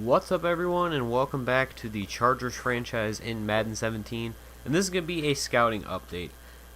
What's up, everyone, and welcome back to the Chargers franchise in Madden 17. And this is going to be a scouting update.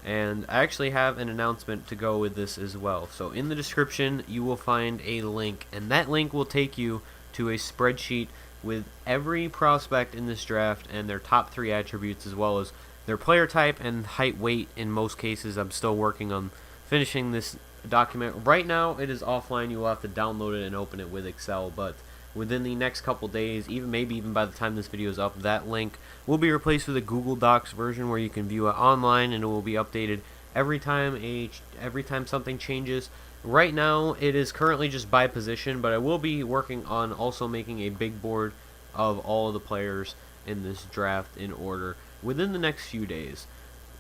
And I actually have an announcement to go with this as well. So in the description, you will find a link, and that link will take you to a spreadsheet with every prospect in this draft and their top 3 attributes, as well as their player type and height, weight. In most cases, I'm still working on finishing this document. Right now, it is offline. You will have to download it and open it with Excel, but within the next couple days, maybe even by the time this video is up, that link will be replaced with a Google Docs version where you can view it online, and it will be updated every time something changes. Right now, it is currently just by position, but I will be working on also making a big board of all of the players in this draft in order within the next few days.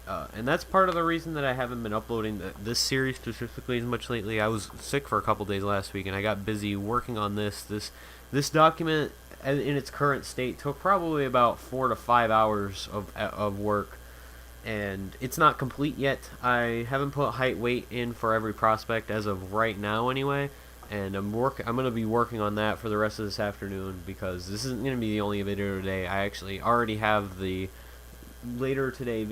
And that's part of the reason that I haven't been uploading this series specifically as much lately. I was sick for a couple days last week, and I got busy working on this document in its current state took probably about 4 to 5 hours of work, and it's not complete yet. I haven't put height, weight in for every prospect as of right now anyway, and I'm going to be working on that for the rest of this afternoon, because this isn't going to be the only video today. I actually already have the later today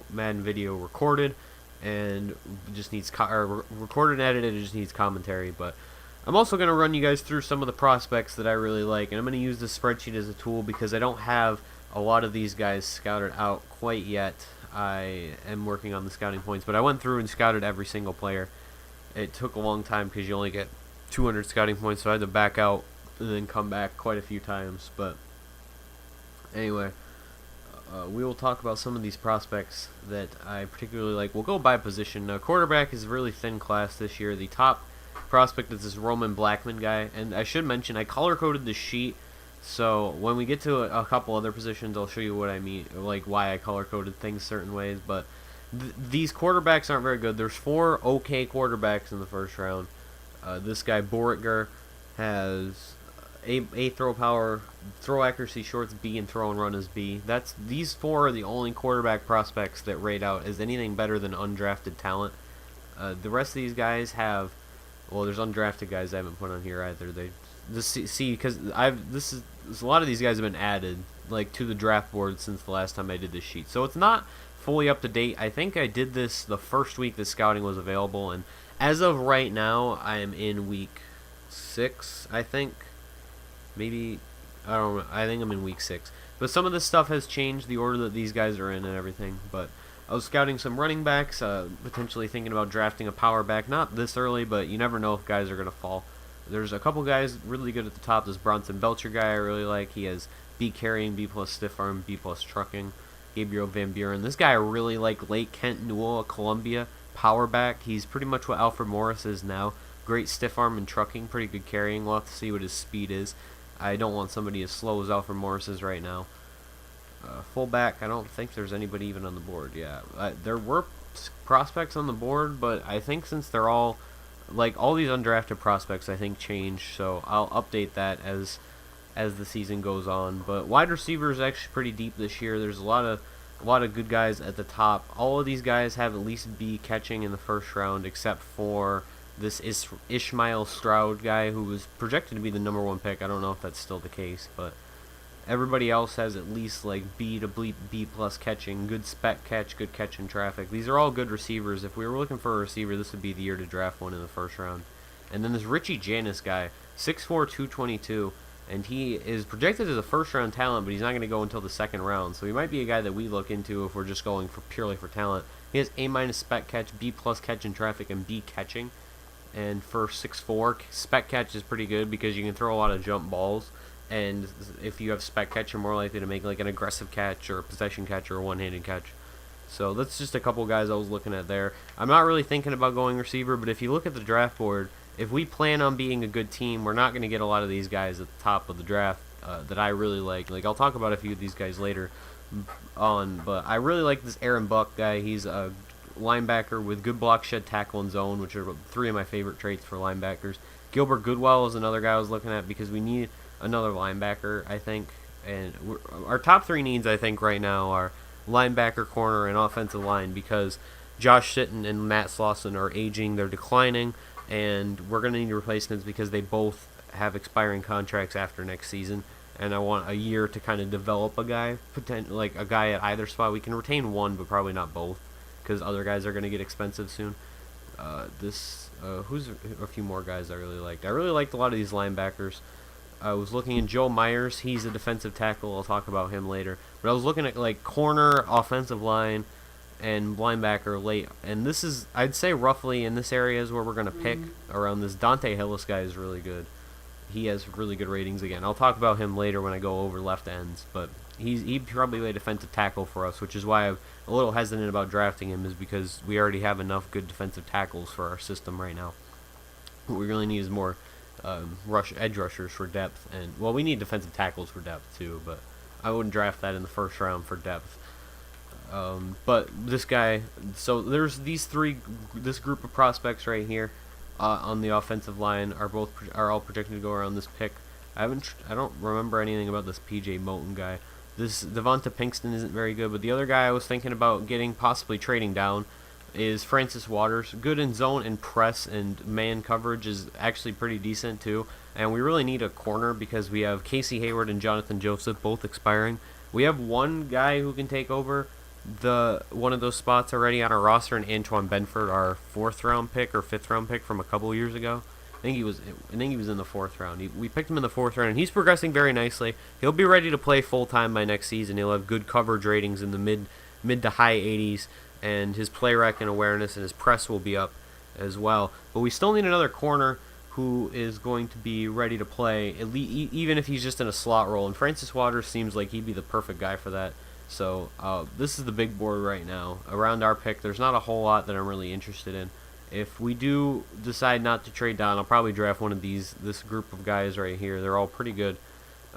Madden video recorded, and just needs recorded and edited. It just needs commentary. But I'm also going to run you guys through some of the prospects that I really like, and I'm going to use this spreadsheet as a tool because I don't have a lot of these guys scouted out quite yet. I am working on the scouting points, but I went through and scouted every single player. It took a long time because you only get 200 scouting points, so I had to back out and then come back quite a few times. But anyway, we will talk about some of these prospects that I particularly like. We'll go by position. Now, quarterback is a really thin class this year. The top prospect is this Roman Blackman guy, and I should mention I color-coded the sheet, so when we get to a couple other positions, I'll show you what I mean, like why I color-coded things certain ways. But these quarterbacks aren't very good. There's 4 okay quarterbacks in the first round. This guy Boritger has A throw power, throw accuracy shorts B, and throw and run is B. These 4 are the only quarterback prospects that rate out as anything better than undrafted talent. The rest of these guys have, well, there's undrafted guys I haven't put on here either. Because a lot of these guys have been added like to the draft board since the last time I did this sheet, so it's not fully up to date. I think I did this the first week the scouting was available, and as of right now, I am in week 6. I think. Maybe, I don't know, I think I'm in week 6. But some of this stuff has changed, the order that these guys are in and everything. But I was scouting some running backs, potentially thinking about drafting a power back. Not this early, but you never know if guys are going to fall. There's a couple guys really good at the top. This Bronson Belcher guy I really like. He has B carrying, B plus stiff arm, B plus trucking. Gabriel Van Buren. This guy I really like. Lake Kent Newell, a Columbia power back. He's pretty much what Alfred Morris is now. Great stiff arm and trucking, pretty good carrying. We'll have to see what his speed is. I don't want somebody as slow as Alfred Morris is right now. Fullback, I don't think there's anybody even on the board. Yeah, there were prospects on the board, but I think since they're all, like all these undrafted prospects, I think change. So I'll update that as the season goes on. But wide receiver is actually pretty deep this year. There's a lot of good guys at the top. All of these guys have at least B catching in the first round, except for this Ishmael Stroud guy, who was projected to be the #1 pick. I don't know if that's still the case, but everybody else has at least like B to B plus catching, good spec catch, good catch in traffic. These are all good receivers. If we were looking for a receiver, this would be the year to draft one in the first round. And then this Richie Janis guy, 6'4", 222, and he is projected as a first-round talent, but he's not going to go until the second round. So he might be a guy that we look into if we're just going purely for talent. He has A- spec catch, B plus catch in traffic, and B catching. And for 6'4", spec catch is pretty good because you can throw a lot of jump balls. And if you have spec catch, you're more likely to make like an aggressive catch or a possession catch or a one-handed catch. So that's just a couple guys I was looking at there. I'm not really thinking about going receiver, but if you look at the draft board, if we plan on being a good team, we're not going to get a lot of these guys at the top of the draft that I really like. Like, I'll talk about a few of these guys later on, but I really like this Aaron Buck guy. He's a linebacker with good block, shed, tackle, and zone, which are 3 of my favorite traits for linebackers. Gilbert Goodwell is another guy I was looking at because we need another linebacker, I think. And our top 3 needs, I think, right now are linebacker, corner, and offensive line, because Josh Sitton and Matt Slauson are aging. They're declining. and we're going to need replacements because they both have expiring contracts after next season. And I want a year to kind of develop a guy, like a guy at either spot. We can retain one, but probably not both, because other guys are going to get expensive soon. Who's a few more guys I really liked? I really liked a lot of these linebackers. I was looking at Joe Myers. He's a defensive tackle. I'll talk about him later. But I was looking at like corner, offensive line, and linebacker late. And this is, I'd say, roughly in this area is where we're going to pick around this. Dante Hillis guy is really good. He has really good ratings again. I'll talk about him later when I go over left ends. But he'd probably be a defensive tackle for us, which is why I'm a little hesitant about drafting him, is because we already have enough good defensive tackles for our system right now. What we really need is more edge rushers for depth, and well, we need defensive tackles for depth too, but I wouldn't draft that in the first round for depth. But this guy, so there's this group of prospects right here on the offensive line are all projected to go around this pick. I don't remember anything about this PJ Moulton guy. This Devonta Pinkston isn't very good, but the other guy I was thinking about possibly trading down is Francis Waters. Good in zone and press and man coverage is actually pretty decent too. And we really need a corner because we have Casey Hayward and Jonathan Joseph both expiring. We have one guy who can take over one of those spots already on our roster, and Antoine Benford, our 4th round pick or 5th round pick from a couple years ago. I think he was in the 4th round. We picked him in the 4th round, and he's progressing very nicely. He'll be ready to play full time by next season. He'll have good coverage ratings in the mid to high 80s, and his play rec and awareness and his press will be up as well. But we still need another corner who is going to be ready to play, even if he's just in a slot role. And Francis Waters seems like he'd be the perfect guy for that. So this is the big board right now. Around our pick, there's not a whole lot that I'm really interested in. If we do decide not to trade down, I'll probably draft one of this group of guys right here. They're all pretty good,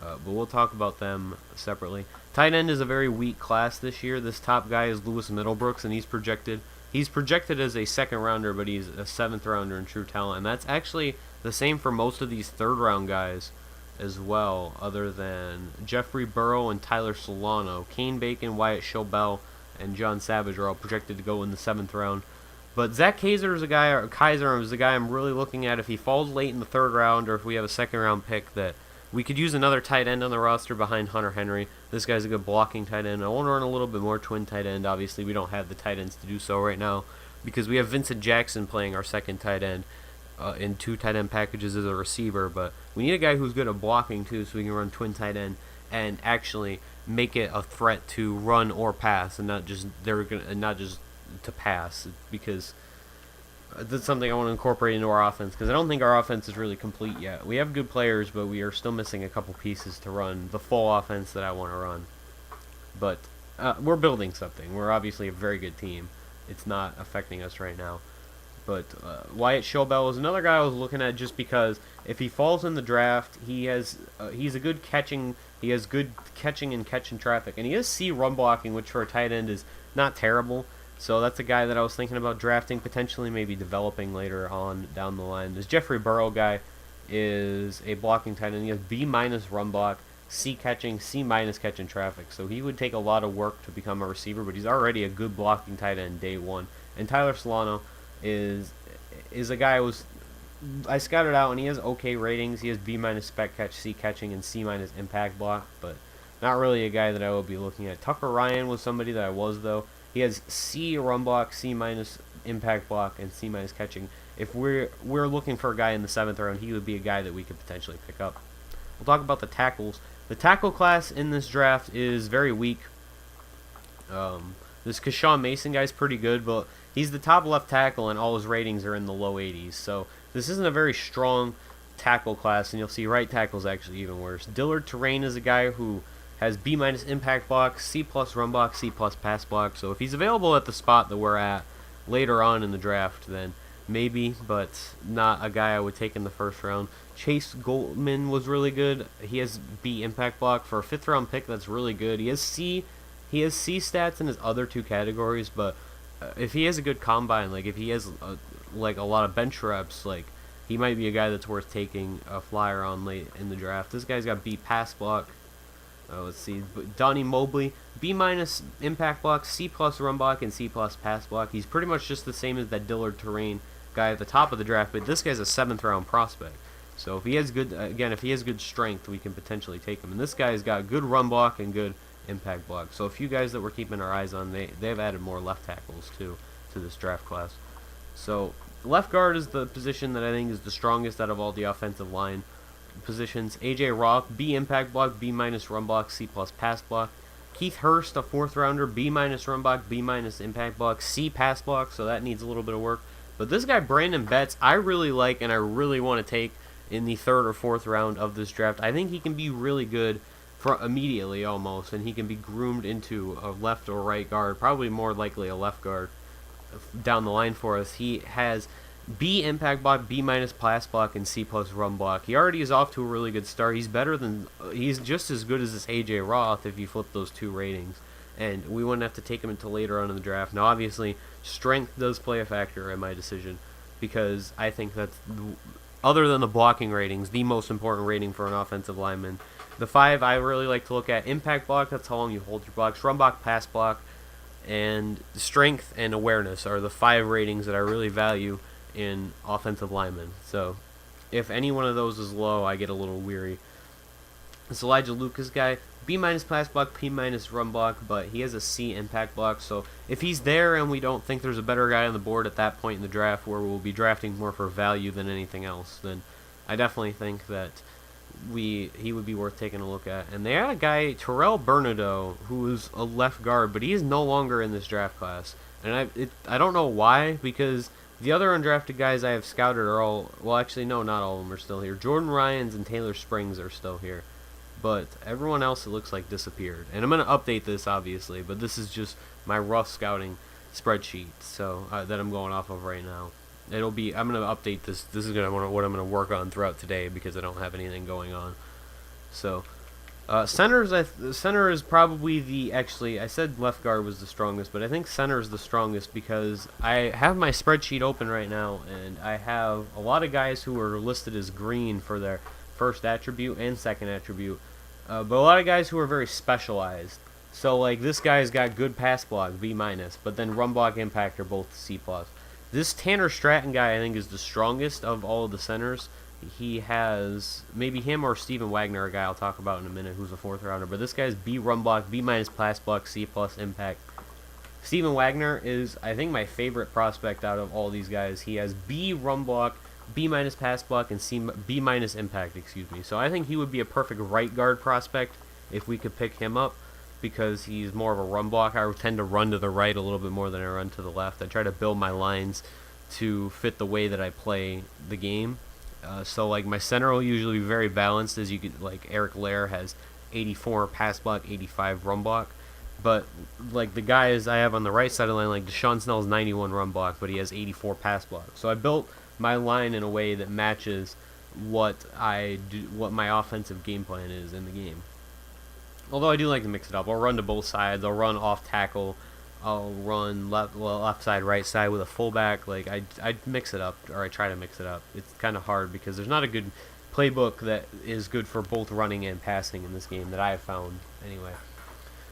but we'll talk about them separately. Tight end is a very weak class this year. This top guy is Lewis Middlebrooks, and he's projected as a 2nd rounder, but he's a 7th rounder in true talent. And that's actually the same for most of these 3rd round guys as well, other than Jeffrey Burrow and Tyler Solano. Kane Bacon, Wyatt Schobel, and John Savage are all projected to go in the 7th round. But Zach Kaiser is a guy I'm really looking at. If he falls late in the 3rd round, or if we have a 2nd round pick, that we could use another tight end on the roster behind Hunter Henry. This guy's a good blocking tight end. I want to run a little bit more twin tight end. Obviously, we don't have the tight ends to do so right now because we have Vincent Jackson playing our 2nd tight end in 2 tight end packages as a receiver. But we need a guy who's good at blocking too, so we can run twin tight end and actually make it a threat to run or pass, and not just to pass, because that's something I want to incorporate into our offense, because I don't think our offense is really complete yet. We have good players, but we are still missing a couple pieces to run the full offense that I want to run. But we're building something. We're obviously a very good team. It's not affecting us right now. But Wyatt Schobel is another guy I was looking at, just because if he falls in the draft, he's a good catching. He has good catching and catching traffic, and he has C run blocking, which for a tight end is not terrible. So that's a guy that I was thinking about drafting, potentially maybe developing later on down the line. This Jeffrey Burrow guy is a blocking tight end. He has B- run block, C catching, C- catching traffic. So he would take a lot of work to become a receiver, but he's already a good blocking tight end day one. And Tyler Solano is a guy I scouted out, and he has okay ratings. He has B- spec catch, C catching, and C- impact block, but not really a guy that I would be looking at. Tucker Ryan was somebody that I was, though. He has C run block, C- impact block, and C- catching. If we're looking for a guy in the 7th round, he would be a guy that we could potentially pick up. We'll talk about the tackles. The tackle class in this draft is very weak. This Keshawn Mason guy's pretty good, but he's the top left tackle, and all his ratings are in the low 80s. So this isn't a very strong tackle class, and you'll see right tackle's actually even worse. Dillard Terrain is a guy who has B- impact block, C+ run block, C+ pass block. So if he's available at the spot that we're at later on in the draft, then maybe, but not a guy I would take in the 1st round. Chase Goldman was really good. He has B impact block for a 5th round pick. That's really good. He has C stats in his other 2 categories, but if he has a good combine, like if he has a lot of bench reps, like he might be a guy that's worth taking a flyer on late in the draft. This guy's got B pass block. Let's see, Donnie Mobley, B- impact block, C+ run block, and C+ pass block. He's pretty much just the same as that Dillard Terrain guy at the top of the draft, but this guy's a 7th round prospect. So if he has good, again, if he has good strength, we can potentially take him. And this guy's got good run block and good impact block. So a few guys that we're keeping our eyes on, they've added more left tackles too to this draft class. So left guard is the position that I think is the strongest out of all the offensive line positions. AJ Roth, B impact block, B minus run block, C plus pass block. Keith Hurst, a 4th rounder, B minus run block, B minus impact block, C pass block, so that needs a little bit of work. But this guy, Brandon Betts, I really like and I really want to take in the 3rd or 4th round of this draft. I think he can be really good for immediately almost, and he can be groomed into a left or right guard, probably more likely a left guard down the line for us. He has B impact block, B minus pass block, and C plus run block. He already is off to a really good start. He's just as good as this AJ Roth if you flip those 2 ratings, and we wouldn't have to take him until later on in the draft. Now obviously strength does play a factor in my decision, because I think that's, other than the blocking ratings, the most important rating for an offensive lineman. The 5 I really like to look at: impact block, that's how long you hold your blocks; run block, pass block, and strength and awareness are the 5 ratings that I really value in offensive linemen. So if any one of those is low, I get a little weary. This Elijah Lucas guy, B minus pass block, P minus run block, but he has a C impact block. So if he's there and we don't think there's a better guy on the board at that point in the draft, where we'll be drafting more for value than anything else, then I definitely think that he would be worth taking a look at. And they had a guy, Terrell Bernardo, who's a left guard, but he is no longer in this draft class. And I don't know why, because the other undrafted guys I have scouted are all, well actually no, not all of them are still here. Jordan Ryans and Taylor Springs are still here, but everyone else, it looks like, disappeared. And I'm going to update this obviously, but this is just my rough scouting spreadsheet, so that I'm going off of right now. I'm going to update this. This is what I'm going to work on throughout today, because I don't have anything going on. So center is probably actually I said left guard was the strongest, but I think center is the strongest, because I have my spreadsheet open right now, and I have a lot of guys who are listed as green for their first attribute and second attribute, but a lot of guys who are very specialized. So like this guy's got good pass block, B minus, but then run block, impact are both C plus. This Tanner Stratton guy I think is the strongest of all of the centers. He has maybe him or Steven Wagner, a guy I'll talk about in a minute, who's a 4th rounder. But this guy's B run block, B minus pass block, C plus impact. Steven Wagner is, I think, my favorite prospect out of all these guys. He has B run block, B minus pass block, and B minus impact, excuse me. So I think he would be a perfect right guard prospect if we could pick him up, because he's more of a run block. I tend to run to the right a little bit more than I run to the left. I try to build my lines to fit the way that I play the game. So like my center will usually be very balanced, as you could, like Eric Lair has 84 pass block, 85 run block. But like the guys I have on the right side of the line, like Deshaun Snell's 91 run block, but he has 84 pass block. So I built my line in a way that matches what my offensive game plan is in the game. Although I do like to mix it up. I'll run to both sides. I'll run off tackle. I'll run left side, right side with a fullback. Like I mix it up, or I try to mix it up. It's kind of hard because there's not a good playbook that is good for both running and passing in this game that I have found anyway.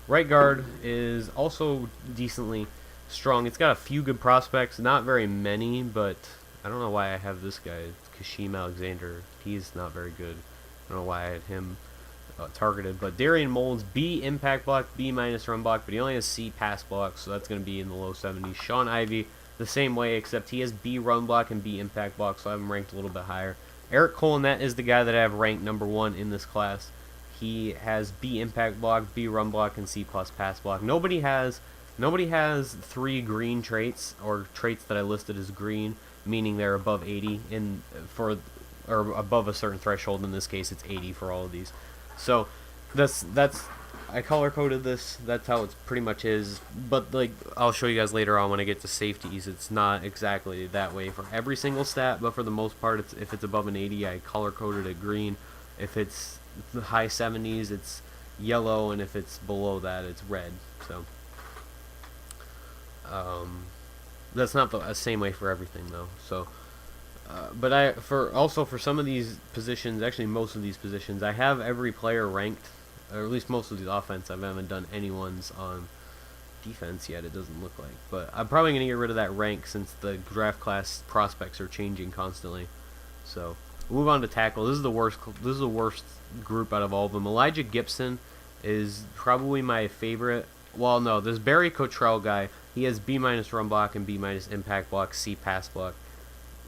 Right guard is also decently strong. It's got a few good prospects, not very many, but I don't know why I have this guy, Kashim Alexander. He's not very good. I don't know why I had him targeted. But Darian Mullins, B impact block, B minus run block, but he only has C pass block, so that's going to be in the low 70s. Sean Ivey, the same way, except he has B run block and B impact block, so I have him ranked a little bit higher. Eric Colonet is the guy that I have ranked number 1 in this class. He has B impact block, B run block, and C plus pass block. Nobody has 3 green traits, or traits that I listed as green, meaning they're above 80 or above a certain threshold. In this case, it's 80 for all of these. So that's I color coded this. That's how it pretty much is. But like I'll show you guys later on when I get to safeties, it's not exactly that way for every single stat, but for the most part, if it's above an 80, I color coded it green. If it's the high 70s, it's yellow, and if it's below that, it's red. So that's not the same way for everything though. So but for some of these positions, actually most of these positions, I have every player ranked, or at least most of the offense. I haven't done anyone's on defense yet, it doesn't look like. But I'm probably going to get rid of that rank since the draft class prospects are changing constantly. So we'll move on to tackle. This is the worst. This is the worst group out of all of them. Elijah Gibson is probably my favorite. Well, no, this Barry Cottrell guy, he has B- run block and B- impact block, C pass block.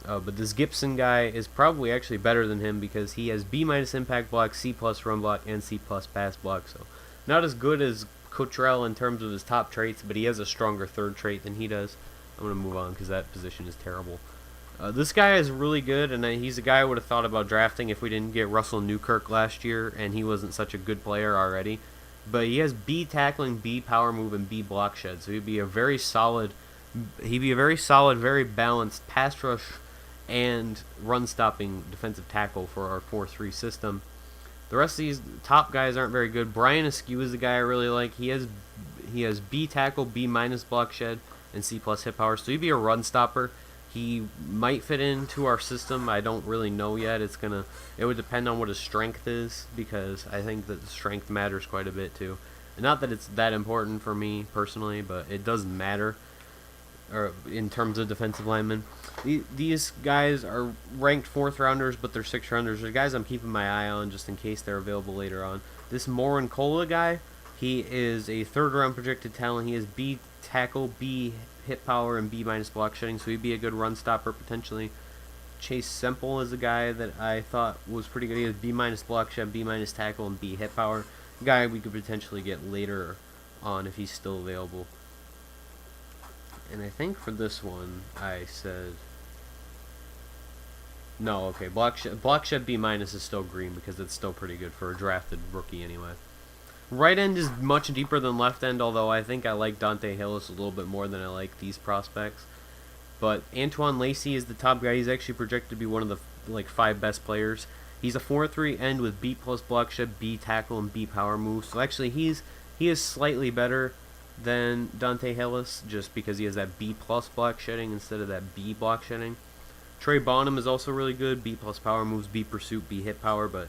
But this Gibson guy is probably actually better than him because he has B- impact block, C+ run block, and C+ pass block. So not as good as Cottrell in terms of his top traits, but he has a stronger third trait than he does. I'm going to move on because that position is terrible. This guy is really good, and he's a guy I would have thought about drafting if we didn't get Russell Newkirk last year, and he wasn't such a good player already. But he has B tackling, B power move, and B block shed, so he'd be a very solid, very balanced pass rush and run stopping defensive tackle for our 4-3 system. The rest of these top guys aren't very good. Brian Askew is the guy I really like. He has B tackle, B- block shed, and C+ hit power, so he'd be a run stopper. He might fit into our system. I don't really know yet. It would depend on what his strength is, because I think that the strength matters quite a bit too. And not that it's that important for me personally, but it does matter in terms of defensive linemen. These guys are ranked 4th rounders, but they're 6th rounders. They're guys I'm keeping my eye on just in case they're available later on. This Morin Kola guy, he is a 3rd round projected talent. He has B tackle, B hit power, and B- block shedding, so he'd be a good run stopper potentially. Chase Semple is a guy that I thought was pretty good. He has B- block shed, B- tackle, and B hit power. A guy we could potentially get later on if he's still available. And I think for this one, I said no. Okay, block shed B- is still green because it's still pretty good for a drafted rookie anyway. Right end is much deeper than left end, although I think I like Dante Hillis a little bit more than I like these prospects. But Antoine Lacey is the top guy. He's actually projected to be one of the 5 best players. He's a 4-3 end with B+ block shed, B tackle, and B power move. So actually he is slightly better than Dante Hillis just because he has that B+ block shedding instead of that B block shedding. Trey Bonham is also really good. B+ power moves, B pursuit, B hit power, but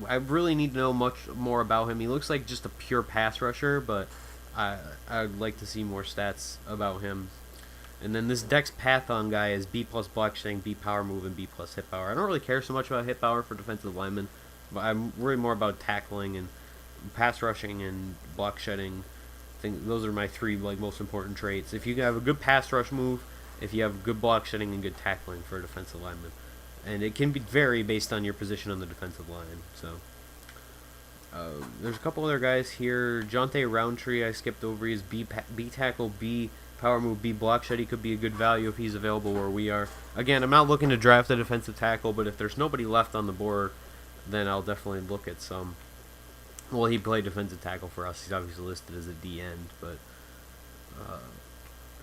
I really need to know much more about him. He looks like just a pure pass rusher, but I'd like to see more stats about him. And then this Dex Pathon guy is B+ block shedding, B power move, and B+ hit power. I don't really care so much about hit power for defensive linemen, but I'm really more about tackling and pass rushing and block shedding. I think those are my 3 most important traits. If you have a good pass rush move, if you have good block shedding and good tackling for a defensive lineman. And it can vary based on your position on the defensive line. So there's a couple other guys here. Jonte Roundtree I skipped over. He's B tackle, B power move, B block shed. He could be a good value if he's available where we are. Again, I'm not looking to draft a defensive tackle, but if there's nobody left on the board, then I'll definitely look at some. Well, he played defensive tackle for us. He's obviously listed as a D end, but I'm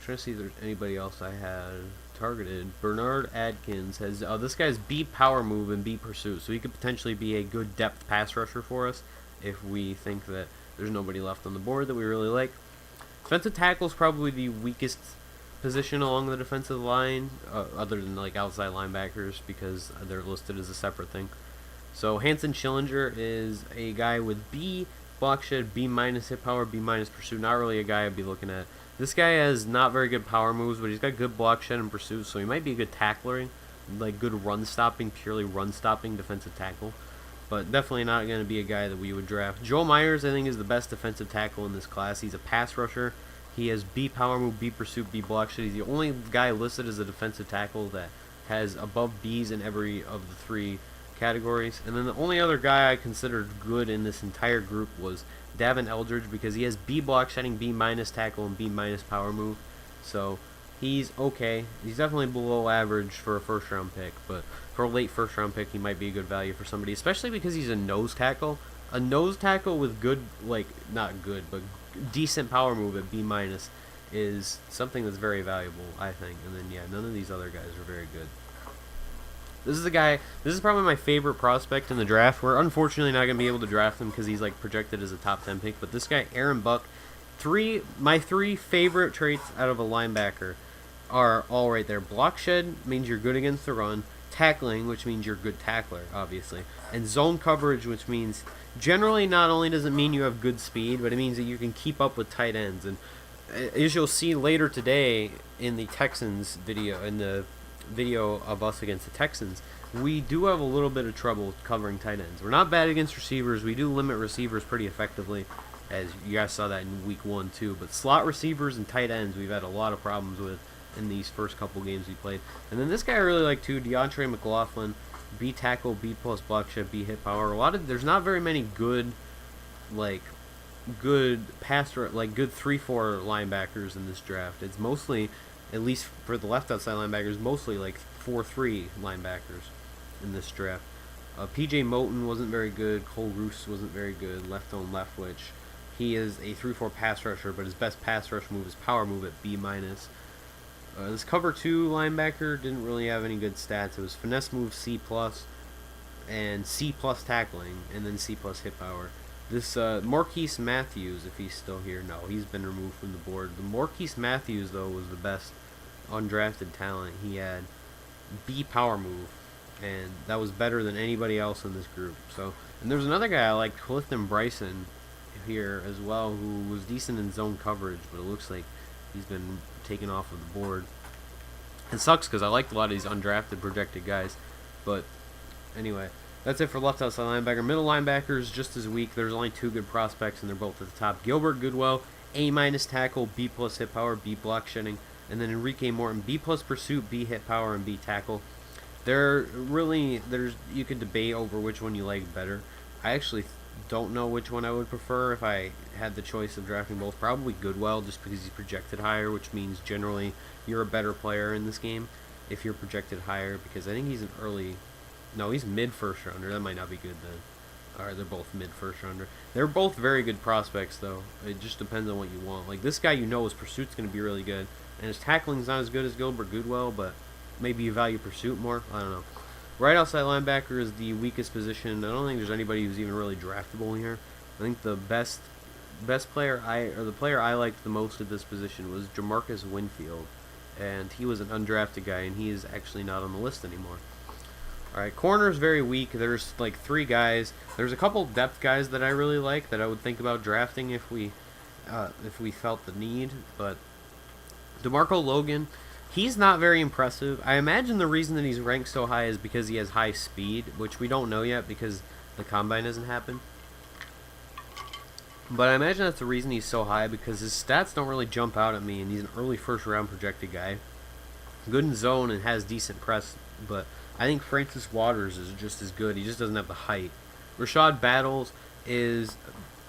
trying to see if there's anybody else I had targeted. Bernard Adkins has this guy's B power move and B pursuit, so he could potentially be a good depth pass rusher for us if we think that there's nobody left on the board that we really like. Defensive tackle is probably the weakest position along the defensive line, other than outside linebackers because they're listed as a separate thing. So Hanson Schillinger is a guy with B block shed, B- hit power, B- pursuit. Not really a guy I'd be looking at. This guy has not very good power moves, but he's got good block shed and pursuit, so he might be a good tackler, good run stopping, purely run stopping defensive tackle. But definitely not going to be a guy that we would draft. Joe Myers, I think, is the best defensive tackle in this class. He's a pass rusher. He has B power move, B pursuit, B block shed. He's the only guy listed as a defensive tackle that has above Bs in every of the 3 categories. And then the only other guy I considered good in this entire group was Davin Eldridge because he has B block shedding, B- tackle, and B- power move. So he's okay. He's definitely below average for a 1st round pick, but for a late 1st round pick, he might be a good value for somebody, especially because he's a nose tackle. A nose tackle with good, not good, but decent power move at B- is something that's very valuable, I think. And then, yeah, none of these other guys are very good. This is probably my favorite prospect in the draft. We're unfortunately not going to be able to draft him because he's projected as a top 10 pick. But this guy, Aaron Buck, my 3 favorite traits out of a linebacker are all right there. Block shed means you're good against the run. Tackling, which means you're a good tackler, obviously. And zone coverage, which means generally not only does it mean you have good speed, but it means that you can keep up with tight ends. And as you'll see later today in the Texans video, in the video of us against the Texans, we do have a little bit of trouble covering tight ends. We're not bad against receivers. We do limit receivers pretty effectively, as you guys saw that in week 1 too. But slot receivers and tight ends, we've had a lot of problems with in these first couple games we played. And then this guy I really like too, DeAndre McLaughlin, B tackle, B plus block shed, B hit power. There's not very many good pass, like good 3-4 linebackers in this draft. It's mostly, at least for the left outside linebackers, mostly like 4-3 linebackers in this draft. PJ Moton wasn't very good. Cole Roos wasn't very good. Left on Leftwich. He is a 3-4 pass rusher, but his best pass rush move is power move at B minus. This cover 2 linebacker didn't really have any good stats. It was finesse move C plus and C plus tackling, and then C plus hit power. This Marquise Matthews, if he's still here, no, he's been removed from the board. The Marquise Matthews, though, was the best undrafted talent. He had B power move, and that was better than anybody else in this group. So, and there's another guy I like, Clifton Bryson, here as well, who was decent in zone coverage, but it looks like he's been taken off of the board. It sucks because I liked a lot of these undrafted projected guys, but anyway. That's it for left outside linebacker. Middle linebackers just as weak. There's only 2 good prospects, and they're both at the top. Gilbert Goodwell, A minus tackle, B plus hit power, B block shedding, and then Enrique Morton, B plus pursuit, B hit power, and B tackle. You could debate over which one you like better. I actually don't know which one I would prefer if I had the choice of drafting both. Probably Goodwell, just because he's projected higher, which means generally you're a better player in this game if you're projected higher, because I think he's an early... No, he's mid first rounder. That might not be good then. Alright, they're both mid first rounder. They're both very good prospects, though. It just depends on what you want. Like, this guy, you know his pursuit's going to be really good. And his tackling's not as good as Gilbert Goodwell, but maybe you value pursuit more. I don't know. Right outside linebacker is the weakest position. I don't think there's anybody who's even really draftable here. I think the best player the player I liked the most at this position was Jamarcus Winfield. And he was an undrafted guy, and he is actually not on the list anymore. Alright, corner's very weak. There's like 3 guys. There's a couple depth guys that I really like that I would think about drafting if we felt the need. But DeMarco Logan, he's not very impressive. I imagine the reason that he's ranked so high is because he has high speed, which we don't know yet because the combine hasn't happened. But I imagine that's the reason he's so high, because his stats don't really jump out at me, and he's an early first round projected guy. Good in zone and has decent press, but I think Francis Waters is just as good. He just doesn't have the height. Rashad Battles is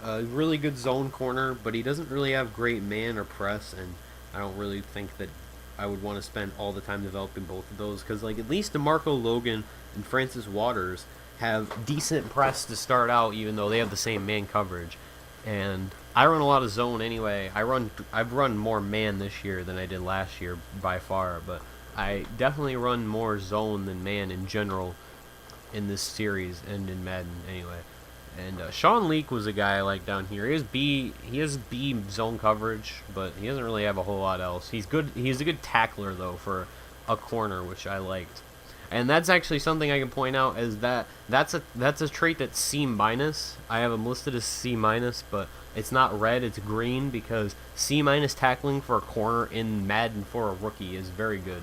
a really good zone corner, but he doesn't really have great man or press, and I don't really think that I would want to spend all the time developing both of those, because like at least DeMarco Logan and Francis Waters have decent press to start out, even though they have the same man coverage. And I run a lot of zone anyway. I've run more man this year than I did last year by far, but I definitely run more zone than man in general in this series and in Madden anyway. And Sean Leak was a guy I like down here. He has B zone coverage, but he doesn't really have a whole lot else. He's good. He's a good tackler though for a corner, which I liked. And that's actually something I can point out, is that's a trait that's C minus. I have him listed as C minus, but it's not red, it's green, because C minus tackling for a corner in Madden for a rookie is very good.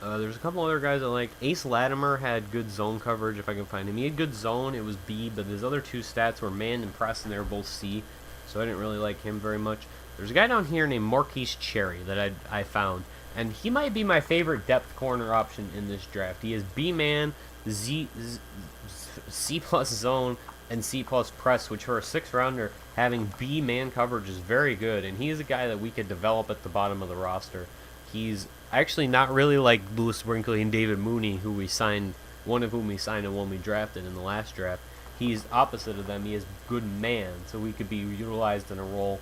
There's a couple other guys I like. Ace Latimer had good zone coverage, if I can find him. He had good zone, it was B, but his other 2 stats were man and press, and they were both C, so I didn't really like him very much. There's a guy down here named Marquise Cherry that I found, and he might be my favorite depth corner option in this draft. He is B-man, C plus zone, and C plus press, which for a 6th rounder, having B-man coverage is very good, and he is a guy that we could develop at the bottom of the roster. He's actually not really like Louis Brinkley and David Mooney, who we signed, one of whom we signed and one we drafted in the last draft. He's opposite of them. He is good man, so he could be utilized in a role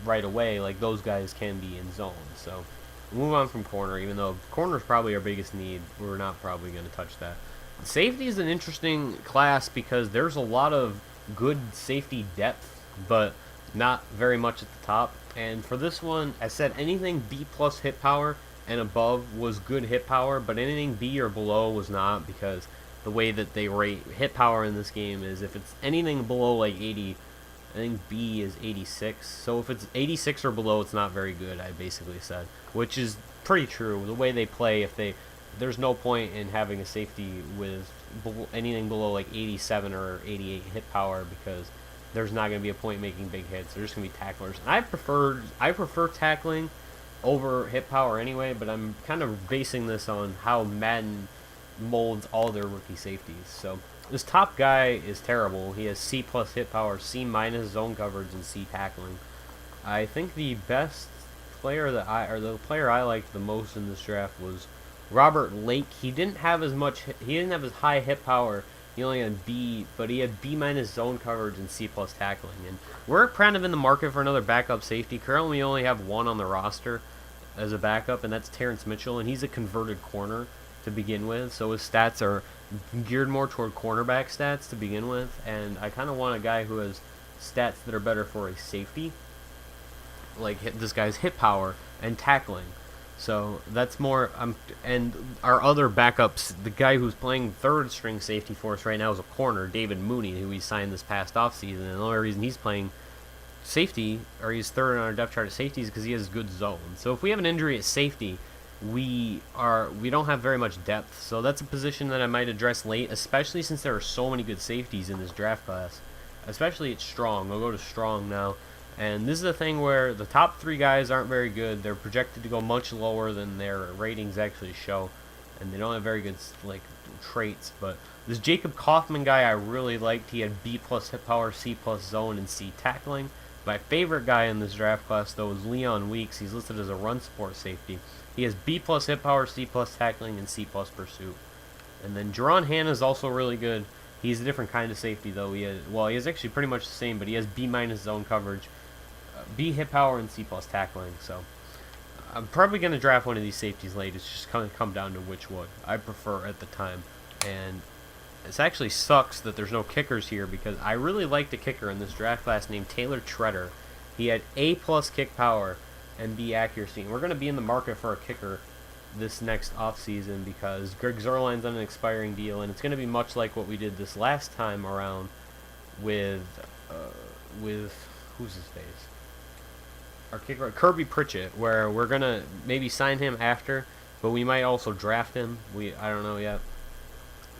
right away like those guys can be in zone. So we'll move on from corner, even though corner is probably our biggest need. We're not probably going to touch that. Safety is an interesting class because there's a lot of good safety depth, but not very much at the top. And for this one, I said anything B plus hit power and above was good hit power, but anything B or below was not, because the way that they rate hit power in this game is if it's anything below like 80, I think B is 86. So if it's 86 or below, it's not very good, I basically said. Which is pretty true. The way they play, there's no point in having a safety with anything below like 87 or 88 hit power, because there's not going to be a point making big hits. They're just going to be tacklers. And I prefer tackling over hit power anyway, but I'm kind of basing this on how Madden molds all their rookie safeties. So this top guy is terrible. He has C plus hit power, C minus zone coverage, and C tackling. I think the best player the player I liked the most in this draft was Robert Lake. He didn't have as high hit power. He only had B, but he had B minus zone coverage and C plus tackling. And we're kind of in the market for another backup safety. Currently, we only have one on the roster as a backup, and that's Terrence Mitchell, and he's a converted corner to begin with. So his stats are geared more toward cornerback stats to begin with, and I kind of want a guy who has stats that are better for a safety, like this guy's hit power and tackling. So that's more, and our other backups, the guy who's playing third string safety for us right now is a corner, David Mooney, who we signed this past offseason. And the only reason he's playing safety, or he's third on our depth chart at safety, is because he has good zone. So if we have an injury at safety, we don't have very much depth. So that's a position that I might address late, especially since there are so many good safeties in this draft class. Especially at strong. I'll go to strong now. And this is a thing where the top 3 guys aren't very good. They're projected to go much lower than their ratings actually show, and they don't have very good traits. But this Jacob Kaufman guy I really liked. He had B plus hit power, C plus zone, and C tackling. My favorite guy in this draft class, though, is Leon Weeks. He's listed as a run support safety. He has B plus hit power, C plus tackling, and C plus pursuit. And then Jerron Hanna is also really good. He's a different kind of safety, though. He is actually pretty much the same, but he has B minus zone coverage, B hit power, and C plus tackling. So I'm probably going to draft one of these safeties late. It's just going to come down to which one I prefer at the time. And it actually sucks that there's no kickers here, because I really liked a kicker in this draft class named Taylor Treader. He had A plus kick power and B accuracy. And we're going to be in the market for a kicker this next offseason, because Greg Zuerlein's on an expiring deal, and it's going to be much like what we did this last time around with who's his face? Our kicker, Kirby Pritchett, where we're going to maybe sign him after, but we might also draft him. I don't know yet.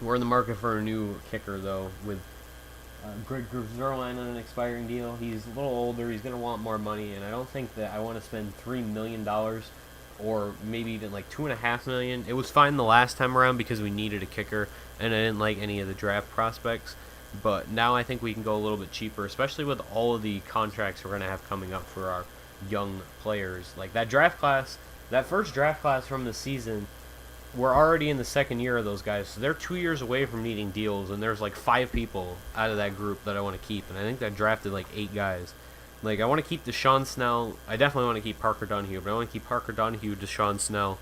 We're in the market for a new kicker, though, with Greg Zuerlein on an expiring deal. He's a little older. He's going to want more money, and I don't think that I want to spend $3 million or maybe even like $2.5 million. It was fine the last time around because we needed a kicker, and I didn't like any of the draft prospects. But now I think we can go a little bit cheaper, especially with all of the contracts we're going to have coming up for our young players. Like that first draft class from the season, we're already in the second year of those guys, so they're 2 years away from needing deals, and there's like 5 people out of that group that I want to keep, and I think I drafted like 8 guys. Like I want to keep Deshaun Snell. I definitely want to keep Parker Donahue, but I want to keep Parker Donahue, Deshaun Snell,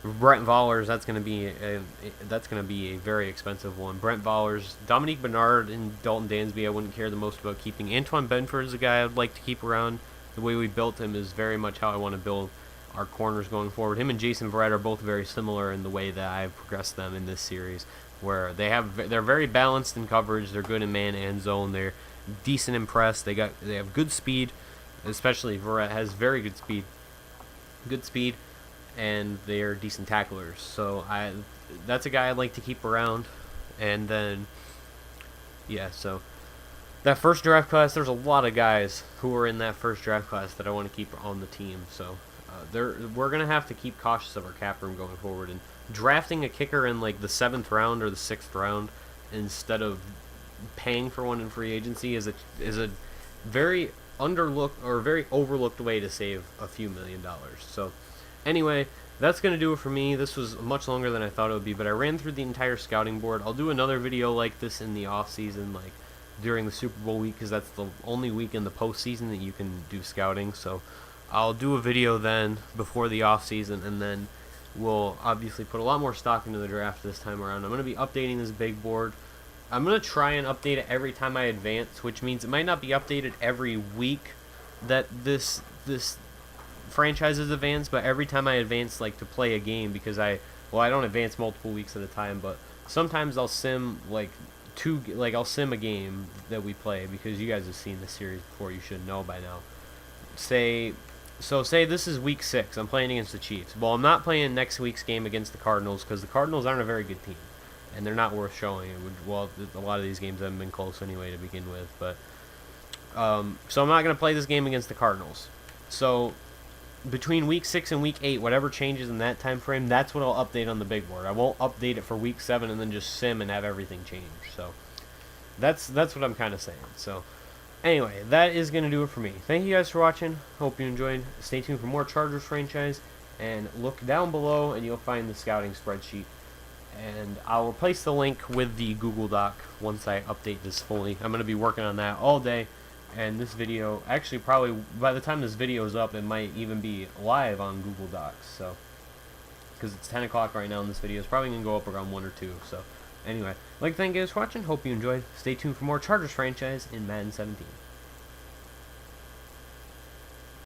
Brent Vollers. That's going to be a very expensive one. Brent Vollers, Dominique Bernard, and Dalton Dansby I wouldn't care the most about keeping. Antoine Benford is a guy I'd like to keep around. The way we built him is very much how I want to build our corners going forward. Him and Jason Verrett are both very similar in the way that I've progressed them in this series, where they're very balanced in coverage. They're good in man and zone. They're decent in press. They have good speed, especially Verrett has very good speed, and they're decent tacklers. So that's a guy I'd like to keep around. And then so that first draft class, there's a lot of guys who were in that first draft class that I want to keep on the team. So we're going to have to keep cautious of our cap room going forward. And drafting a kicker in like the 7th round or the 6th round instead of paying for one in free agency is a very overlooked way to save a few $1 million. So anyway, that's going to do it for me. This was much longer than I thought it would be, but I ran through the entire scouting board. I'll do another video like this in the off season, like during the Super Bowl week, because that's the only week in the postseason that you can do scouting. So I'll do a video then before the off season, and then we'll obviously put a lot more stock into the draft this time around. I'm going to be updating this big board. I'm going to try and update it every time I advance, which means it might not be updated every week that this franchise is advanced, but every time I advance, like to play a game, because I don't advance multiple weeks at a time, but sometimes I'll sim like like I'll sim a game that we play, because you guys have seen this series before. You should know by now. Say this is week 6. I'm playing against the Chiefs. Well, I'm not playing next week's game against the Cardinals, because the Cardinals aren't a very good team, and they're not worth showing. Well, a lot of these games haven't been close anyway to begin with. But so I'm not gonna play this game against the Cardinals. So between week 6 and week 8, whatever changes in that time frame, that's what I'll update on the big board. I won't update it for week 7 and then just sim and have everything change. So that's what I'm kind of saying. So anyway, that is going to do it for me. Thank you guys for watching. Hope you enjoyed. Stay tuned for more Chargers franchise, and look down below and you'll find the scouting spreadsheet. And I'll replace the link with the Google Doc once I update this fully. I'm going to be working on that all day. And this video, actually probably by the time this video is up, it might even be live on Google Docs. So, because it's 10 o'clock right now, and this video is probably going to go up around 1 or 2. So, anyway, I'd like to thank you guys for watching. Hope you enjoyed. Stay tuned for more Chargers franchise in Madden 17.